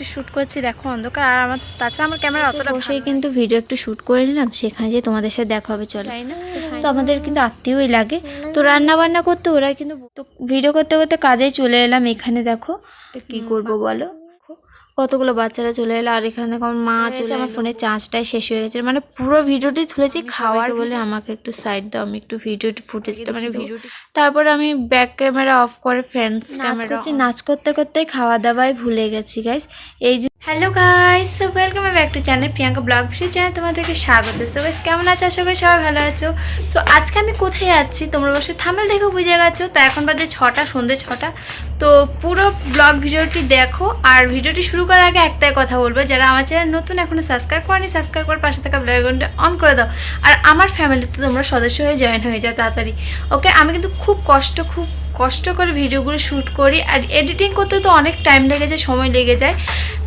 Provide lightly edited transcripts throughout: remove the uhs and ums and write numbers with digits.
একটু শ্যুট করছি, দেখো অন্ধকার। আর আমার তাছাড়া আমার ক্যামেরা অতটা বসেই কিন্তু ভিডিও একটু শ্যুট করে নিলাম, সেখানে যে তোমাদের সাথে দেখা হবে চলো। তো আমাদের কিন্তু আত্মীয়ই লাগে, তো রান্না বান্না করতে ওরা কিন্তু, তো ভিডিও করতে করতে কাজেই চলে এলাম। এখানে দেখো তো কী করবো বলো, কতগুলো বাচ্চারা চলে এলো। আর এখানে দেখো আমার মা চলে, আমার ফোনের চার্জটাই শেষ হয়ে গেছে, মানে পুরো ভিডিওটি তুলেছি খাওয়ার বলে। আমাকে একটু সাইড দাও, আমি একটু ভিডিওটি ফুটেজটা মানে ভিডিওটি, তারপর আমি ব্যাক ক্যামেরা অফ করে ফ্রেন্ডস ক্যামেরা নাচ করতে করতে খাওয়া দাওয়াই ভুলে গেছি গাইস। এই hello guys, so welcome back to channel Priyanka blog video channel, তোমাদেরকে স্বাগত। সো গাইস কেমন আছো? আশা করি সবাই ভালো আছো। সো আজকে আমি কোথায় যাচ্ছি তোমরা বসে থামেল দেখে বুঝে গেছো। তো এখন বাজে 6টা, সন্ধ্যে 6টা। তো পুরো ব্লগ ভিডিওটি দেখো। আর ভিডিওটি শুরু করার আগে একটাই কথা বলবো, যারা আমার চ্যানেল নতুন এখনও সাবস্ক্রাইব করেনি, সাবস্ক্রাইব করে পাশে থাকা বেল আইকনটা অন করে দাও। আর আমার ফ্যামিলিতে তোমরা সদস্য হয়ে জয়েন হয়ে যাও তাড়াতাড়ি, ওকে? আমি কিন্তু খুব কষ্ট করে ভিডিওগুলো শ্যুট করি, আর এডিটিং করতে তো অনেক টাইম লেগে যায়, সময় লেগে যায়।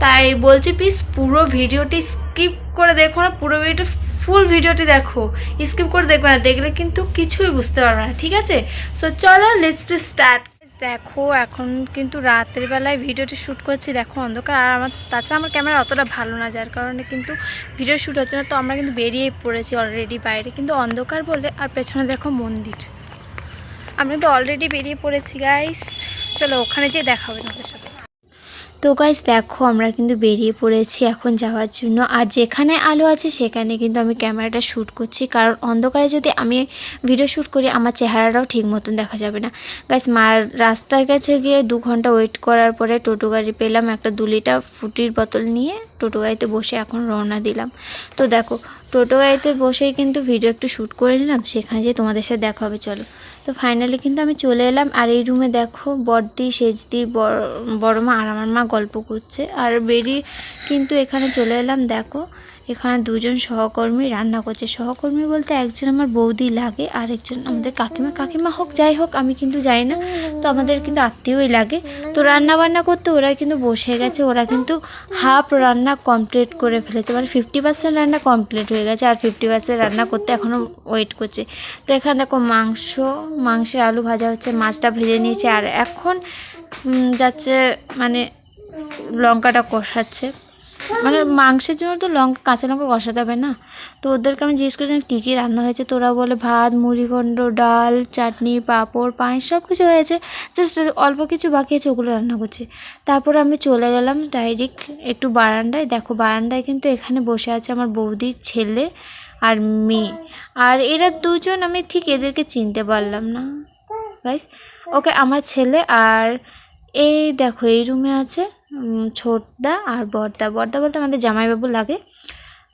তাই বলছি প্লিজ পুরো ভিডিওটি স্কিপ করে দেখো না, পুরো ভিডিওটা ফুল ভিডিওটি দেখো, স্কিপ করে দেখবে না, দেখলে কিন্তু কিছুই বুঝতে পারবে না, ঠিক আছে? সো চলো লেটস স্টার্ট। দেখো এখন কিন্তু রাতের বেলায় ভিডিওটি শ্যুট করছি, দেখো অন্ধকার। আর আমার তাছাড়া আমার ক্যামেরা অতটা ভালো না, যার কারণে কিন্তু ভিডিও শ্যুট হচ্ছে না। তো আমরা কিন্তু বেরিয়ে পড়েছি অলরেডি বাইরে, কিন্তু অন্ধকার বলে। আর পেছনে দেখো মন্দির, আমরা তো অলরেডি বেরিয়ে পড়েছি গাইস। চলো ওখানে যেয়ে দেখা হবে তোমাদের সাথে। তো গাইস দেখো আমরা কিন্তু বেরিয়ে পড়েছি এখন যাওয়ার জন্য। আর যেখানে আলো আছে সেখানে কিন্তু আমি ক্যামেরাটা শ্যুট করছি, কারণ অন্ধকারে যদি আমি ভিডিও শ্যুট করি আমার চেহারাটাও ঠিক মতন দেখা যাবে না গাইস। মার রাস্তার কাছে গিয়ে 2 ঘন্টা ওয়েট করার পরে টোটো গাড়ি পেলাম, একটা 2 লিটার ফ্রুটির বোতল নিয়ে টোটো গাড়িতে বসে এখন রওনা দিলাম। তো দেখো টোটো গাড়িতে বসেই কিন্তু ভিডিও একটু শ্যুট করে নিলাম, সেখানে যে তোমাদের সাথে দেখা হবে চলো। তো ফাইনালি কিন্তু আমি চলে এলাম। আর এই রুমে দেখো বড়দি, সেজদি, বড় মা আর আমার মা গল্প করছে। আর বেরিয়ে কিন্তু এখানে চলে এলাম। দেখো এখানে 2জন সহকর্মী রান্না করছে। সহকর্মী বলতে একজন আমার বৌদি লাগে, আর একজন আমাদের কাকিমা হোক যাই হোক আমি কিন্তু যাই না, তো আমাদের কিন্তু আত্মীয়ই লাগে। তো রান্না বান্না করতে ওরা কিন্তু বসে গেছে, ওরা কিন্তু হাফ রান্না কমপ্লিট করে ফেলেছে, মানে 50% রান্না কমপ্লিট হয়ে গেছে, আর 50% রান্না করতে এখনও ওয়েট করছে। তো এখানে দেখো মাংসের আলু ভাজা হচ্ছে, মাছটা ভেজে নিয়েছে। আর এখন যাচ্ছে মানে লঙ্কাটা কষাচ্ছে, মানে মাংসের জন্য তো কাঁচা লঙ্কা কষাতে হবে না। তো ওদেরকে আমি জিজ্ঞেস করছিলাম কী কী রান্না হয়েছে, তো ওরা বলে ভাত, মুড়িঘণ্ট, ডাল, চাটনি, পাঁপড়, পায়েস সব কিছু হয়েছে, জাস্ট অল্প কিছু বাকি আছে, ওগুলো রান্না করছে। তারপর আমি চলে গেলাম ডাইরেক্ট একটু বারান্দায়। দেখো বারান্দায় কিন্তু এখানে বসে আছে আমার বৌদির ছেলে আর মেয়ে। আর এরা 2জন আমি ঠিক এদেরকে চিনতে পারলাম না গাইস। ওকে আমার ছেলে। আর এই দেখো এই রুমে আছে ছোটদা আর বড়দা বলতে আমাদের জামাইবাবু লাগে।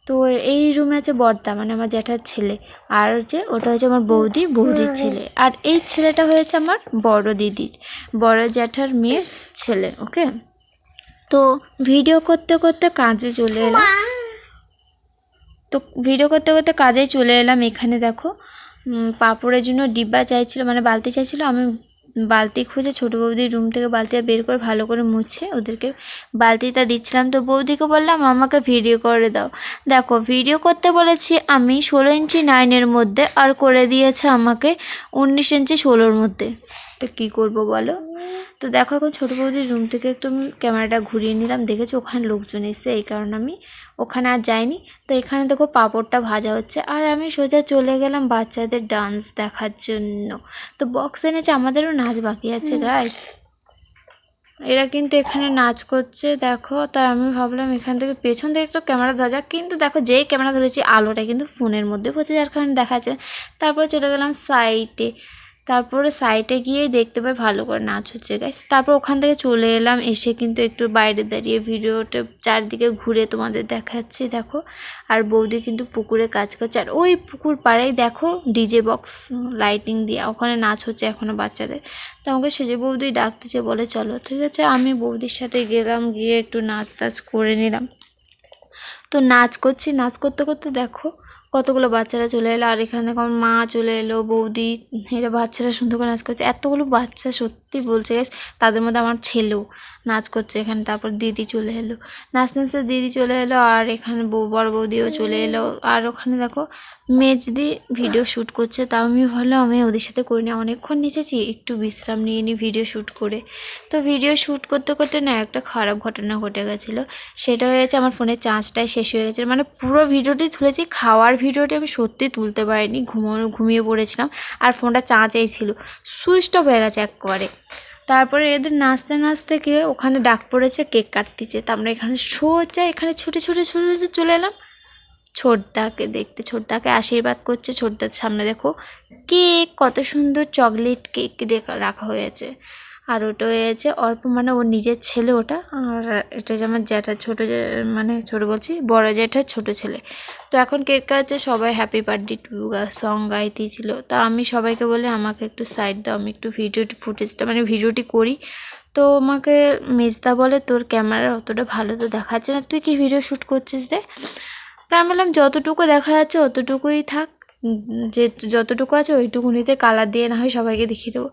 তো এই রুমে আছে বড়দা, মানে আমার জ্যাঠার ছেলে। আর হচ্ছে ওটা হচ্ছে আমার বৌদির ছেলে। আর এই ছেলেটা হয়েছে আমার বড় জ্যাঠার মেয়ের ছেলে, ওকে? তো ভিডিও করতে করতে কাজে চলে এলাম। এখানে দেখো পাঁপড়ের জন্য ডিব্বা চাইছিল, মানে বালতি চাইছিল। আমি বালতি খুঁজে ছোটো বৌদির রুম থেকে বালতিটা বের করে ভালো করে মুছে ওদেরকে বালতিটা দিচ্ছিলাম। তো বৌদিকে বললাম আমাকে ভিডিও করে দাও। দেখো ভিডিও করতে বলেছি আমি 16 ইঞ্চি 9-এর মধ্যে, আর করে দিয়েছে আমাকে 19 ইঞ্চি 16-র মধ্যে। তো কী করবো বলো? তো দেখো এখন ছোটো বৌদির রুম থেকে একটু আমি ক্যামেরাটা ঘুরিয়ে নিলাম, দেখেছি ওখানে লোকজন এসছে, এই কারণে আমি ওখানে আর যাইনি। তো এখানে দেখো পাঁপড়টা ভাজা হচ্ছে, আর আমি সোজা চলে গেলাম বাচ্চাদের ডান্স দেখার জন্য। তো বক্স এনেছে, আমাদেরও নাচ বাকি আছে গাইস। এরা কিন্তু এখানে নাচ করছে দেখো। তার আমি ভাবলাম এখান থেকে পেছন থেকে একটু ক্যামেরা ধরা যাক, কিন্তু দেখো যেই ক্যামেরা ধরেছি আলোটা কিন্তু ফোনের মধ্যে পড়ছে, যার কারণে দেখা যাচ্ছে। তারপরে চলে গেলাম সাইটে গিয়েই দেখতে পাই ভালো করে নাচ হচ্ছে গাইস। তারপর ওখান থেকে চলে এলাম, এসে কিন্তু একটু বাইরে দাঁড়িয়ে ভিডিওটা চারদিকে ঘুরে তোমাদের দেখাচ্ছি দেখো। আর বৌদি কিন্তু পুকুরে কাজ করছে, আর ওই পুকুর পাড়েই দেখো ডিজে বক্স লাইটিং দিয়ে ওখানে নাচ হচ্ছে এখনও বাচ্চাদের। তো আমাকে সেজে বৌদি ডাকতেছে, বলে চলো। ঠিক আছে আমি বৌদির সাথে গেলাম, গিয়ে একটু নাচ করে নিলাম। তো নাচ করতে করতে দেখো কতগুলো বাচ্চারা চলে এলো। আর এখানে দেখো আমার মা চলে এলো, বৌদি, এরা বাচ্চারা সুন্দর করে নাচ করছে। এতগুলো বাচ্চা সত্যি বলছে গাইস, তাদের মধ্যে আমার ছেলেও। নাচ করছে এখানে। তারপর দিদি চলে এলো, নাচতে নাচতে দিদি চলে এলো, আর এখানে বড় বৌদিও চলে এলো। আর ওখানে দেখো মেজদি ভিডিও শ্যুট করছে। তাও আমি ভাবলাম আমি ওদের সাথে করি না, অনেকক্ষণ নেচেছি, একটু বিশ্রাম নিয়ে নিই ভিডিও শ্যুট করে। তো ভিডিও শ্যুট করতে করতে না একটা খারাপ ঘটনা ঘটে গেছিলো। সেটা হয়েছে আমার ফোনের চার্জটাই শেষ হয়ে গেছে। মানে পুরো ভিডিওটি তুলেছি, খাওয়ার ভিডিওটি আমি সত্যি তুলতে পারিনি, ঘুমিয়ে পড়েছিলাম। আর ফোনটা চার্জেই ছিল, সুইচ অফ হয়ে গেছে একবারে। তারপরে এদের নাচতে নাচতে গিয়ে ওখানে ডাক পড়েছে কেক কাটতেছে। তো আমরা এখানে সোজা এখানে ছুটে ছুটে ছুটে চলে এলাম ছোটদাকে দেখতে। ছোটদাকে আশীর্বাদ করছে। ছোটদার সামনে দেখো কেক, কত সুন্দর চকলেট কেক রাখা হয়েছে। আর ওটা হয়েছে অল্প, মানে ওর নিজের ছেলে ওটা। আর এটা হচ্ছে আমার জ্যাঠা, ছোটো মানে ছোটো বলছি বড় জ্যাঠার ছোটো ছেলে। তো এখন কেক কাটছে, সবাই হ্যাপি বার্থডে টু সং গাইতেছিল। তা আমি সবাইকে বলে আমাকে একটু সাইড দাও, আমি একটু ফুটেজটা মানে ভিডিওটি করি। তো আমাকে মেজদা বলে তোর ক্যামেরা অতটা ভালো তো দেখাচ্ছে না, তুই কি ভিডিও শ্যুট করছিস রে? তা আমি বললাম যতটুকু দেখা যাচ্ছে অতটুকুই থাক, যে যতটুকু আছে ওইটুকুনিতে কালার দিয়ে না হয় সবাইকে দেখিয়ে দেবো।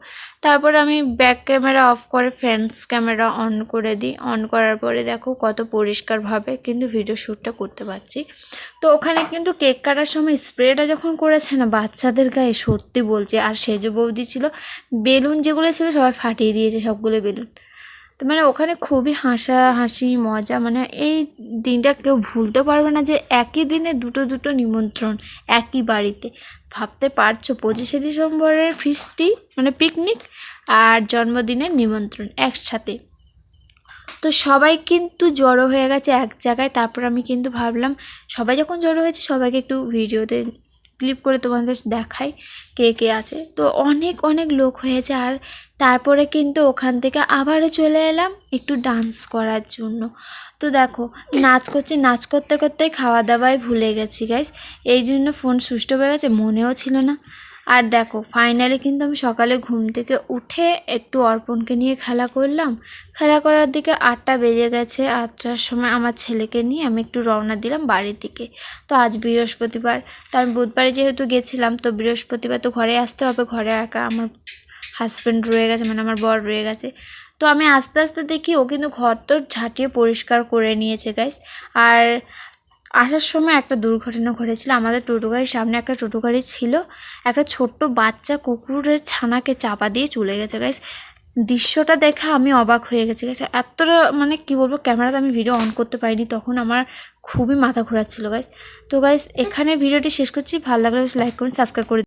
তারপর আমি ব্যাক ক্যামেরা অফ করে ফ্রন্ট ক্যামেরা অন করে দিই। অন করার পরে দেখো কত পরিষ্কারভাবে কিন্তু ভিডিও শ্যুটটা করতে পারছি। তো ওখানে কিন্তু কেক কাটার সময় স্প্রেটা যখন করেছে না বাচ্চাদের গায়ে, সত্যি বলছে। আর সেজ বৌদি ছিল, বেলুন যেগুলো ছিল সবাই ফাটিয়ে দিয়েছে সবগুলো বেলুন। তো মানে ওখানে খুবই হাসাহাসি মজা, মানে এই দিনটা কেউ ভুলতে পারবে না যে একই দিনে দুটো নিমন্ত্রণ একই বাড়িতে। ভাবতে পারছো 25শে ডিসেম্বরের ফিস্টি মানে পিকনিক আর জন্মদিনের নিমন্ত্রণ একসাথে। তো সবাই কিন্তু জড়ো হয়ে গেছে এক জায়গায়। তারপর আমি কিন্তু ভাবলাম সবাই যখন জড়ো হয়েছে সবাইকে একটু ভিডিওতে ক্লিপ করে তোমাদের দেখাই কে কে আছে। তো অনেক লোক হয়েছে। আর তারপরে কিন্তু ওখান থেকে আবারও চলে এলাম একটু ডান্স করার জন্য। তো দেখো নাচ করতে করতে খাওয়া দাওয়ায় ভুলে গেছি গাইস, এই জন্য ফোন সুইচ অফ হয়ে গেছে, মনেও ছিল না। আর দেখো ফাইনালি কিন্তু আমি সকালে ঘুম থেকে উঠে একটু অর্পণকে নিয়ে খেলা করলাম। খেলা করার দিকে 8টা বেজে গেছে। 8টার সময় আমার ছেলেকে নিয়ে আমি একটু রওনা দিলাম বাড়ির দিকে। তো আজ বৃহস্পতিবার, তো আমি বুধবারে যেহেতু গেছিলাম, তো বৃহস্পতিবার তো ঘরে আসতে হবে। ঘরে একা আমার হাজব্যান্ড রয়ে গেছে, মানে আমার বর রয়ে গেছে। তো আমি আস্তে আস্তে দেখি ও কিন্তু ঘর তোর ঝাঁটিয়ে পরিষ্কার করে নিয়েছে গাইস। আর আসার সময় একটা দুর্ঘটনা ঘটেছিল। আমাদের টোটো গাড়ির সামনে একটা টোটো গাড়ি ছিল, একটা ছোট্ট বাচ্চা কুকুরের ছানাকে চাপা দিয়ে চলে গেছে গাইস। দৃশ্যটা দেখে আমি অবাক হয়ে গেছি গাইস। এতটা মানে কি বলবো, ক্যামেরাতে আমি ভিডিও অন করতে পারিনি, তখন আমার খুবই মাথা ঘোরাচ্ছিল গাইস। তো গাইস এখানে ভিডিওটি শেষ করছি। ভালো লাগলে লাইক করুন, সাবস্ক্রাইব করে